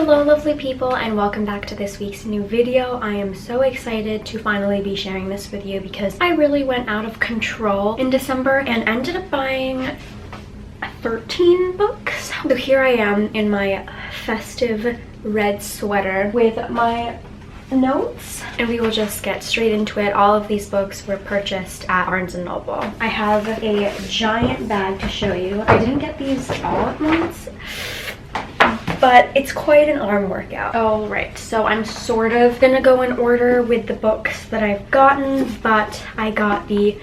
Hello lovely people, and welcome back to this week's new video. I am so excited to finally be sharing this with you because I really went out of control in December and ended up buying 13 books. So here I am in my festive red sweater with my notes, and we will just get straight into it. All of these books were purchased at Barnes & Noble. I have a giant bag to show you. I didn't get these all at once, but it's quite an arm workout. All right, so I'm sort of gonna go in order with the books that I've gotten, but I got the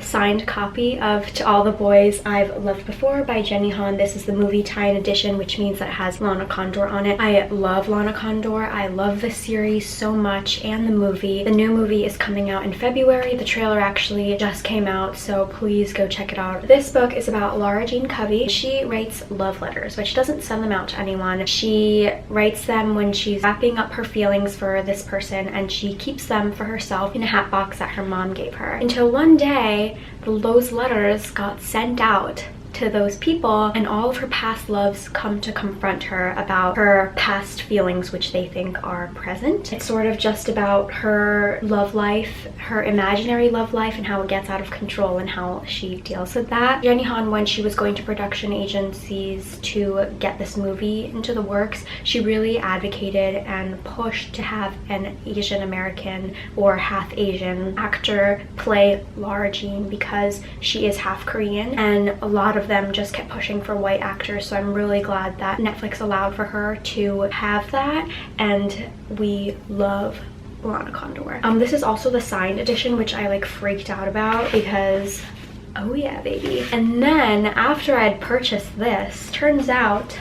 signed copy of To All the Boys I've Loved Before by Jenny Han. This is the movie tie-in edition, which means that it has Lana Condor on it. I love Lana Condor. I love this series so much, and the movie. The new movie is coming out in February. The trailer actually just came out, so please go check it out. This book is about Laura Jean Covey. She writes love letters, but she doesn't send them out to anyone. She writes them when she's wrapping up her feelings for this person, and she keeps them for herself in a hat box that her mom gave her. Until one day, those letters got sent out to those people, and all of her past loves come to confront her about her past feelings, which they think are present. It's sort of just about her love life, her imaginary love life, and how it gets out of control and how she deals with that. Jenny Han, when she was going to production agencies to get this movie into the works, she really advocated and pushed to have an Asian American or half Asian actor play Laura Jean because she is half Korean, and a lot of them just kept pushing for white actors. So I'm really glad that Netflix allowed for her to have that, and we love Lana Condor. This is also the signed edition, which I like freaked out about because oh yeah baby. And then after I'd purchased this, turns out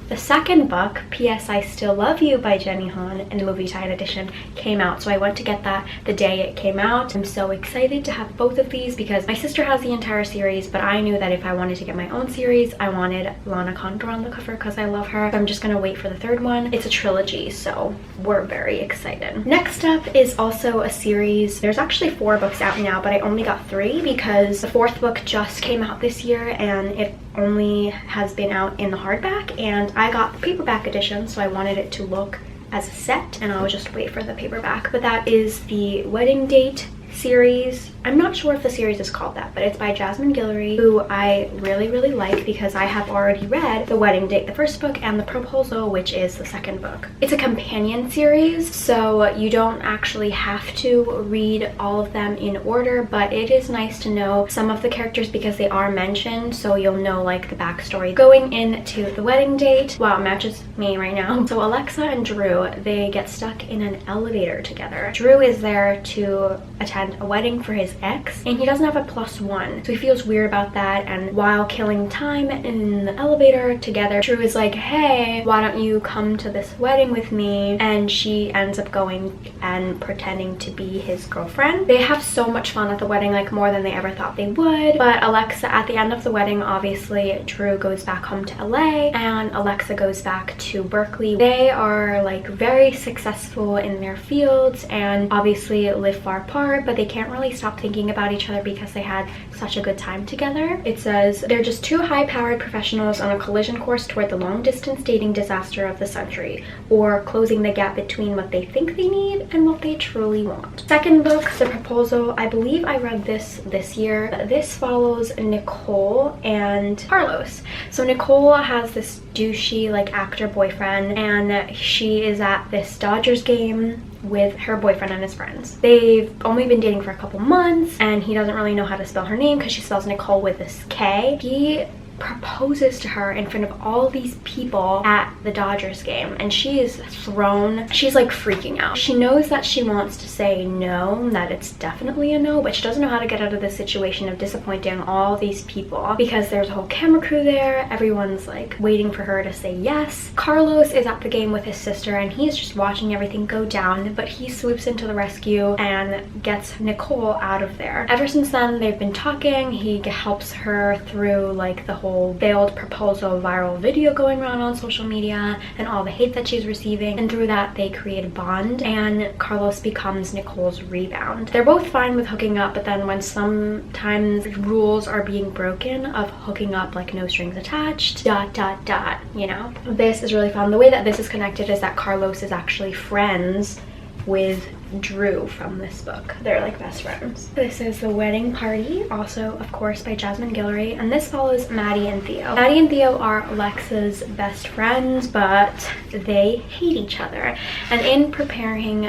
the second book, P.S. I Still Love You by Jenny Han, in the movie tie-in edition, came out. So I went to get that the day it came out. I'm so excited to have both of these because my sister has the entire series, but I knew that if I wanted to get my own series, I wanted Lana Condor on the cover because I love her. So I'm just gonna wait for the third one. It's a trilogy, so we're very excited. Next up is also a series. There's actually 4 books out now, but I only got 3 because the 4th book just came out this year and it only has been out in the hardback, and I got the paperback edition, so I wanted it to look as a set, and I'll just wait for the paperback. But that is the Wedding Date series. I'm not sure if the series is called that, but it's by Jasmine Guillory, who I really like because I have already read The Wedding Date, the first book, and The Proposal, which is the second book. It's a companion series, so you don't actually have to read all of them in order, but it is nice to know some of the characters because they are mentioned, so you'll know like the backstory going into The Wedding Date. Wow, it matches me right now. So Alexa and Drew, they get stuck in an elevator together. Drew is there to attend a wedding for his ex, and he doesn't have a +1, so he feels weird about that. And while killing time in the elevator together, Drew is like, hey, why don't you come to this wedding with me? And she ends up going and pretending to be his girlfriend. They have so much fun at the wedding, like more than they ever thought they would. But Alexa, at the end of the wedding, obviously Drew goes back home to LA and Alexa goes back to Berkeley. They are like very successful in their fields and obviously live far apart, but they can't really stop thinking about each other because they had such a good time together. It says they're just 2 high-powered professionals on a collision course toward the long-distance dating disaster of the century, or closing the gap between what they think they need and what they truly want. Second book, The Proposal. I believe I read this year. This follows Nicole and Carlos. So Nicole has this douchey like actor boyfriend, and she is at this Dodgers game with her boyfriend and his friends. They've only been dating for a couple months, and he doesn't really know how to spell her name because she spells Nicole with this K. He proposes to her in front of all these people at the Dodgers game, and she is thrown. She's like freaking out. She knows that she wants to say no, that it's definitely a no, but she doesn't know how to get out of this situation of disappointing all these people because there's a whole camera crew there. Everyone's like waiting for her to say yes. Carlos is at the game with his sister, and he's just watching everything go down, but he swoops into the rescue and gets Nicole out of there. Ever since then, they've been talking. He helps her through like the whole failed proposal viral video going around on social media and all the hate that she's receiving, and through that they create a bond and Carlos becomes Nicole's rebound. They're both fine with hooking up, but then when sometimes rules are being broken of hooking up, like no strings attached, ... you know. This is really fun. The way that this is connected is that Carlos is actually friends with Drew from this book. They're like best friends. This is The Wedding Party, also of course by Jasmine Guillory, and this follows Maddie and Theo. Maddie and Theo are Alexa's best friends, but they hate each other. And in preparing,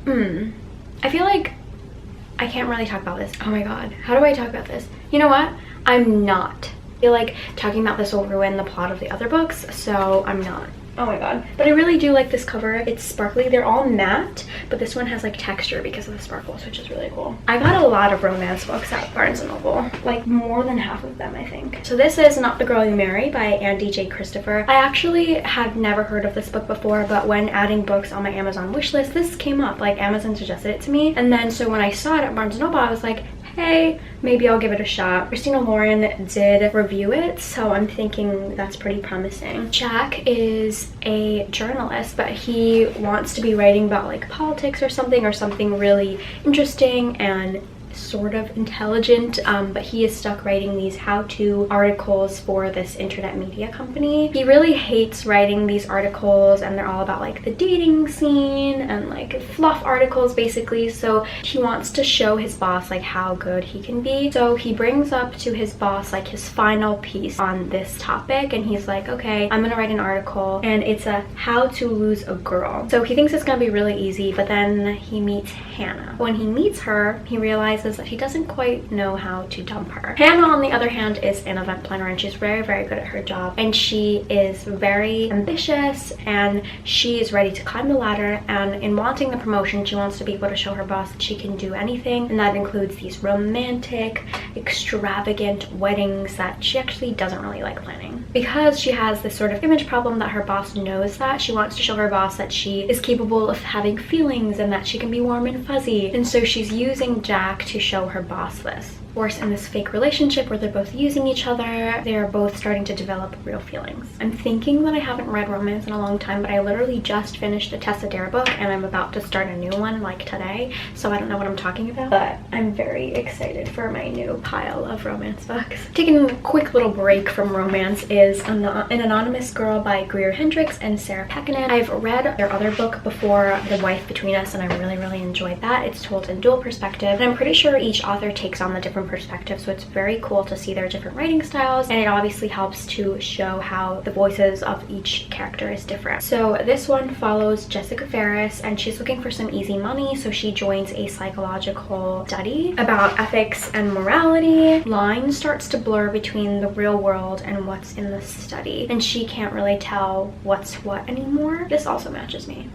I feel like I can't really talk about this. Oh my god, how do I talk about this? You know what? I'm not. I feel like talking about this will ruin the plot of the other books, so I'm not. Oh my god. But I really do like this cover. It's sparkly. They're all matte, but this one has like texture because of the sparkles, which is really cool. I got a lot of romance books at Barnes & Noble, like more than half of them, I think. So this is Not the Girl You Marry by Andie J. Christopher. I actually had never heard of this book before, but when adding books on my Amazon wishlist, this came up. Like Amazon suggested it to me, and then so when I saw it at Barnes & Noble, I was like, hey, maybe I'll give it a shot. Christina Lauren did review it, so I'm thinking that's pretty promising. Jack is a journalist, but he wants to be writing about like politics or something really interesting and sort of intelligent, but he is stuck writing these how-to articles for this internet media company. He really hates writing these articles, and they're all about like the dating scene and like fluff articles basically, so he wants to show his boss like how good he can be. So he brings up to his boss like his final piece on this topic, and he's like, okay, I'm gonna write an article and it's a how to lose a girl. So he thinks it's gonna be really easy, but then he meets Hannah. When he meets her, he realizes that he doesn't quite know how to dump her. Hannah, on the other hand, is an event planner, and she's very, very good at her job, and she is very ambitious, and she is ready to climb the ladder, and in wanting the promotion, she wants to be able to show her boss that she can do anything, and that includes these romantic, extravagant weddings that she actually doesn't really like planning. Because she has this sort of image problem that her boss knows that, she wants to show her boss that she is capable of having feelings and that she can be warm and fuzzy, and so she's using Jack to show her boss this. Of course, in this fake relationship where they're both using each other, they are both starting to develop real feelings. I'm thinking that I haven't read romance in a long time, but I literally just finished a Tessa Dare book and I'm about to start a new one like today, so I don't know what I'm talking about, but I'm very excited for my new pile of romance books. Taking a quick little break from romance is An Anonymous Girl by Greer, Hendricks, and Sarah Pekkanen. I've read their other book before, The Wife Between Us, and I really enjoyed that. It's told in dual perspective, and I'm pretty sure each author takes on the different perspective, so it's very cool to see their different writing styles, and it obviously helps to show how the voices of each character is different. So this one follows Jessica Ferris, and she's looking for some easy money, so she joins a psychological study about ethics and morality. Line starts to blur between the real world and what's in the study, and she can't really tell what's what anymore. This also matches me.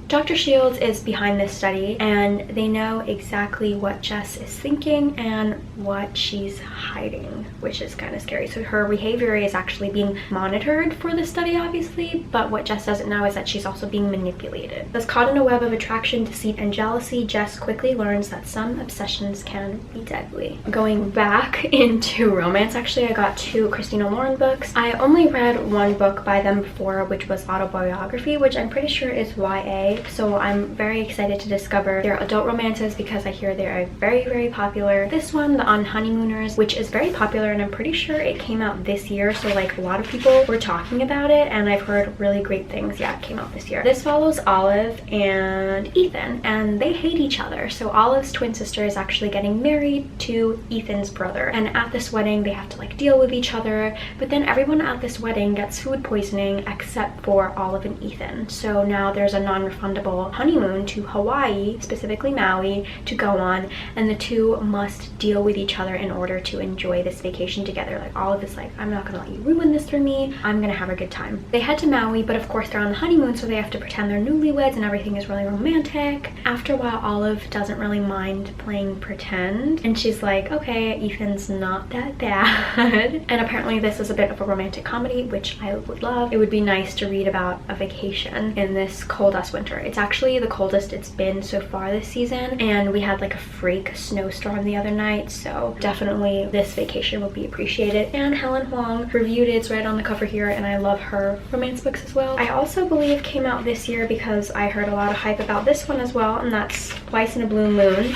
Dr. Shields is behind this study, and they know exactly what Jess is thinking and what she's hiding, which is kind of scary. So her behavior is actually being monitored for the study, obviously, but what Jess doesn't know is that she's also being manipulated. Thus, caught in a web of attraction, deceit, and jealousy, Jess quickly learns that some obsessions can be deadly. Going back into romance, actually, I got 2 Christina Lauren books. I only read one book by them before, which was autobiography, which I'm pretty sure is YA. So I'm very excited to discover their adult romances because I hear they are very popular. This one, The Unhoneymooners, which is very popular, and I'm pretty sure it came out this year, so like a lot of people were talking about it, and I've heard really great things. Yeah, it came out this year. This follows Olive and Ethan, and they hate each other. So Olive's twin sister is actually getting married to Ethan's brother, and at this wedding they have to like deal with each other, but then everyone at this wedding gets food poisoning except for Olive and Ethan. So now there's a non-refundable honeymoon to Hawaii, specifically Maui, to go on, and the two must deal with each other in order to enjoy this vacation together. Like Olive is like, I'm not gonna let you ruin this for me, I'm gonna have a good time. They head to Maui, but of course they're on the honeymoon, so they have to pretend they're newlyweds and everything is really romantic. After a while, Olive doesn't really mind playing pretend, and she's like, okay, Ethan's not that bad. And apparently this is a bit of a romantic comedy, which I would love. It would be nice to read about a vacation in this cold ass winter. winter. It's actually the coldest it's been so far this season, and we had like a freak snowstorm the other night, so definitely this vacation will be appreciated. And Helen Huang reviewed it. It's right on the cover here, and I love her romance books as well. I also believe came out this year because I heard a lot of hype about this one as well, and that's Twice in a Blue Moon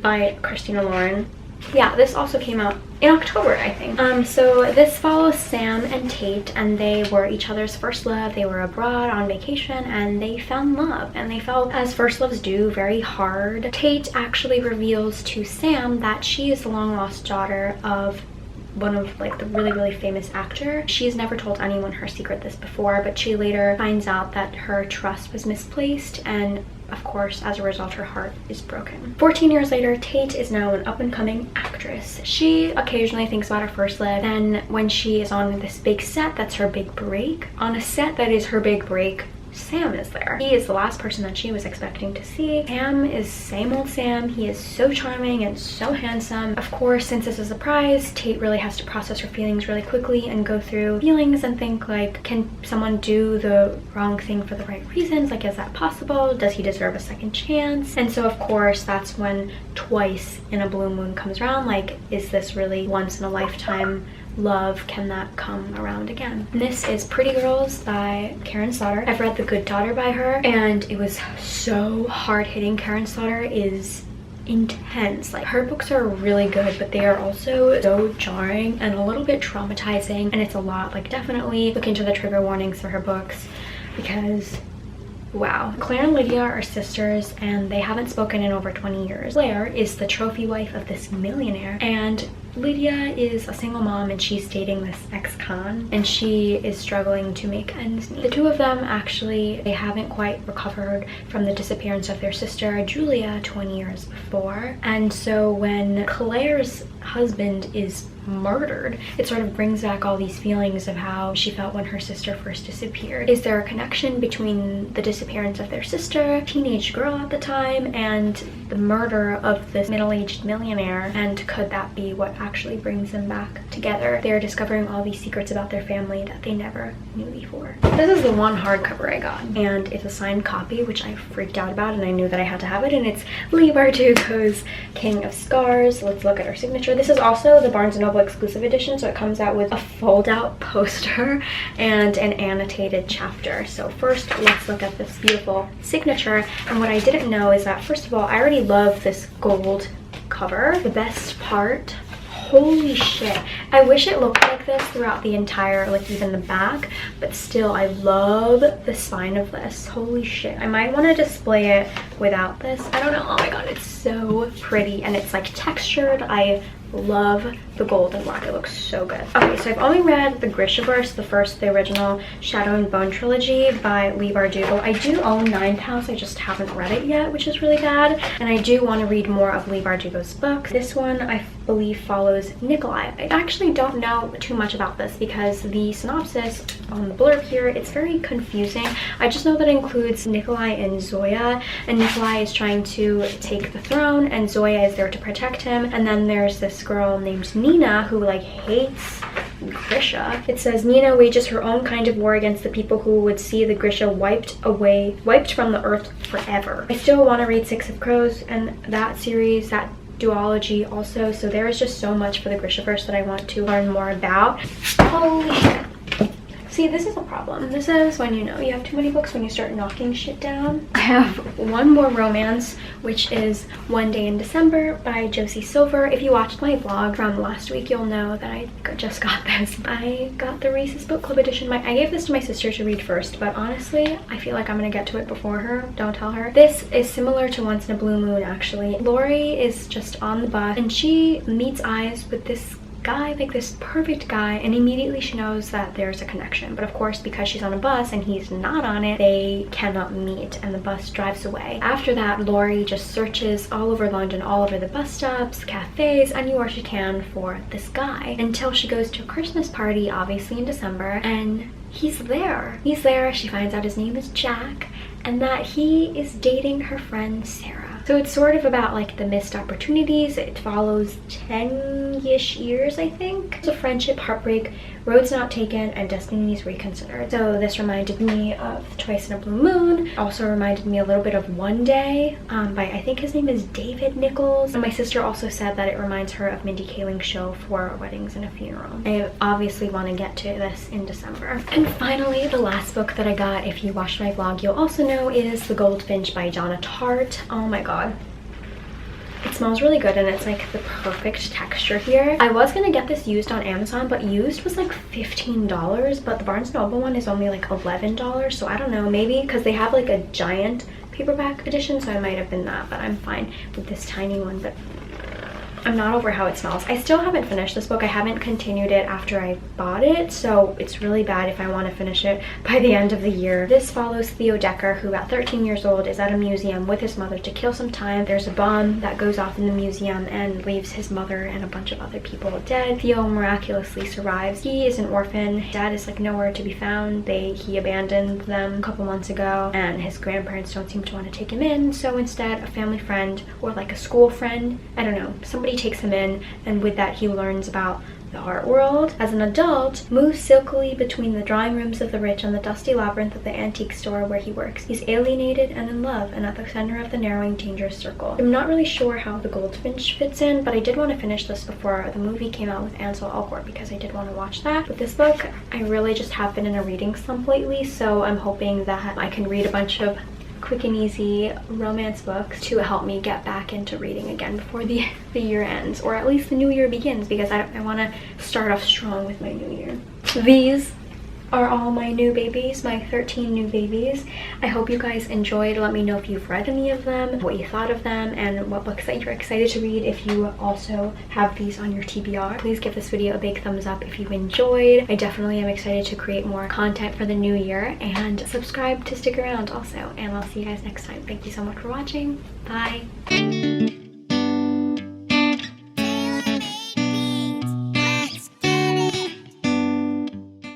by Christina Lauren. Yeah, this also came out in October, I think. So this follows Sam and Tate, and they were each other's first love. They were abroad on vacation and they found love, and they felt, as first loves do, very hard. Tate actually reveals to Sam that she is the long lost daughter of one of like the really famous actor. She's never told anyone her secret this before, but she later finds out that her trust was misplaced, and of course, as a result, her heart is broken. 14 years later, Tate is now an up-and-coming actress. She occasionally thinks about her first love, and when she is on this big set, that's her big break. On a set that is her big break, Sam is there. He is the last person that she was expecting to see. Sam is same old Sam. He is so charming and so handsome. Of course, since it's a surprise, Tate really has to process her feelings really quickly and go through feelings and think like, can someone do the wrong thing for the right reasons? Like, is that possible? Does he deserve a second chance? And so of course, that's when Twice in a Blue Moon comes around. Like, is this really once in a lifetime love? Can that come around again? And this is Pretty Girls by Karin. I've read The Good Daughter by her, and it was so hard-hitting. Karin is intense. Like, her books are really good, but they are also so jarring and a little bit traumatizing, and it's a lot. Like, definitely look into the trigger warnings for her books, because wow. Claire and Lydia are sisters, and they haven't spoken in over 20 years. Claire is the trophy wife of this millionaire, and Lydia is a single mom, and she's dating this ex-con, and she is struggling to make ends meet. The two of them actually, they haven't quite recovered from the disappearance of their sister Julia 20 years before, and so when Claire's husband is murdered, it sort of brings back all these feelings of how she felt when her sister first disappeared. Is there a connection between the disappearance of their sister, teenage girl at the time, and the murder of this middle-aged millionaire? And could that be what actually brings them back together? They're discovering all these secrets about their family that they never knew before. This is the one hardcover I got, and it's a signed copy, which I freaked out about, and I knew that I had to have it, and it's Leigh Bardugo's King of Scars. Let's look at her signature. This is also the Barnes & Noble exclusive edition, so it comes out with a fold-out poster and an annotated chapter. So first, let's look at this beautiful signature. And what I didn't know is that, first of all, I already love this gold cover. The best part, holy shit, I wish it looked like this throughout the entire, like even the back, but still, I love the spine of this. Holy shit, I might want to display it without this. I don't know. Oh my god, it's so pretty, and it's like textured. I love the gold and black. It looks so good. Okay, so I've only read the Grishaverse, the original Shadow and Bone trilogy by Leigh Bardugo. I do own Nine House, I just haven't read it yet, which is really bad, and I do want to read more of Leigh Bardugo's books. This one I believe follows Nikolai. I actually don't know too much about this because the synopsis on the blurb here, it's very confusing. I just know that it includes Nikolai and Zoya, and Nikolai is trying to take the throne and Zoya is there to protect him, and then there's this girl named Nina who like hates Grisha. It says Nina wages her own kind of war against the people who would see the Grisha wiped from the earth forever. I still want to read Six of Crows and that series, that duology also, so there is just so much for the Grishaverse that I want to learn more about. Holy shit. See, this is a problem. This is when you know you have too many books, when you start knocking shit down. I have one more romance, which is One Day in December by Josie Silver. If you watched my vlog from last week, you'll know that I just got this. I got the Reese's Book Club edition. I gave this to my sister to read first, but honestly, I feel like I'm gonna get to it before her. Don't tell her. This is similar to Once in a Blue Moon, actually. Lori is just on the bus, and she meets eyes with this guy, like this perfect guy, and immediately she knows that there's a connection. But of course, because she's on a bus and he's not on it, they cannot meet, and the bus drives away. After that, Lori just searches all over London, all over the bus stops, cafes, anywhere she can for this guy, until she goes to a Christmas party, obviously in December, and he's there. She finds out his name is Jack, and that he is dating her friend Sarah. So it's sort of about like the missed opportunities. It follows 10-ish years, I think. It's a friendship, heartbreak, roads not taken, and destinies reconsidered. So this reminded me of Twice in a Blue Moon. Also reminded me a little bit of One Day by, I think his name is David Nichols. And my sister also said that it reminds her of Mindy Kaling's show For Weddings and a Funeral. I obviously want to get to this in December. And finally, the last book that I got, if you watched my vlog, you'll also know, is The Goldfinch by Donna Tartt. Oh my god. It smells really good and it's like the perfect texture here. I was gonna get this used on Amazon, but used was like $15, but the Barnes & Noble one is only like $11. So I don't know, maybe because they have like a giant paperback edition, so I might have been that, but I'm fine with this tiny one. But I'm not over how it smells. I still haven't finished this book. I haven't continued it after I bought it, so it's really bad if I want to finish it by the end of the year. This follows Theo Decker, who at 13 years old is at a museum with his mother to kill some time. There's a bomb that goes off in the museum and leaves his mother and a bunch of other people dead. Theo miraculously survives. He is an orphan. Dad is like nowhere to be found. He abandoned them a couple months ago, and his grandparents don't seem to want to take him in, so instead a family friend or like a school friend, I don't know, somebody takes him in, and with that he learns about the art world. As an adult, moves silkily between the drawing rooms of the rich and the dusty labyrinth of the antique store where he works. He's alienated and in love, and at the center of the narrowing, dangerous circle. I'm not really sure how The Goldfinch fits in, but I did want to finish this before the movie came out with Ansel Elgort because I did want to watch that. With this book, I really just have been in a reading slump lately, so I'm hoping that I can read a bunch of quick and easy romance books to help me get back into reading again before the year ends, or at least the new year begins, because I want to start off strong with my new year. These are all my new babies, my 13 new babies. I hope you guys enjoyed. Let me know if you've read any of them, what you thought of them, and what books that you're excited to read if you also have these on your TBR. Please give this video a big thumbs up if you enjoyed. I definitely am excited to create more content for the new year, and subscribe to stick around also, and I'll see you guys next time. Thank you so much for watching. Bye.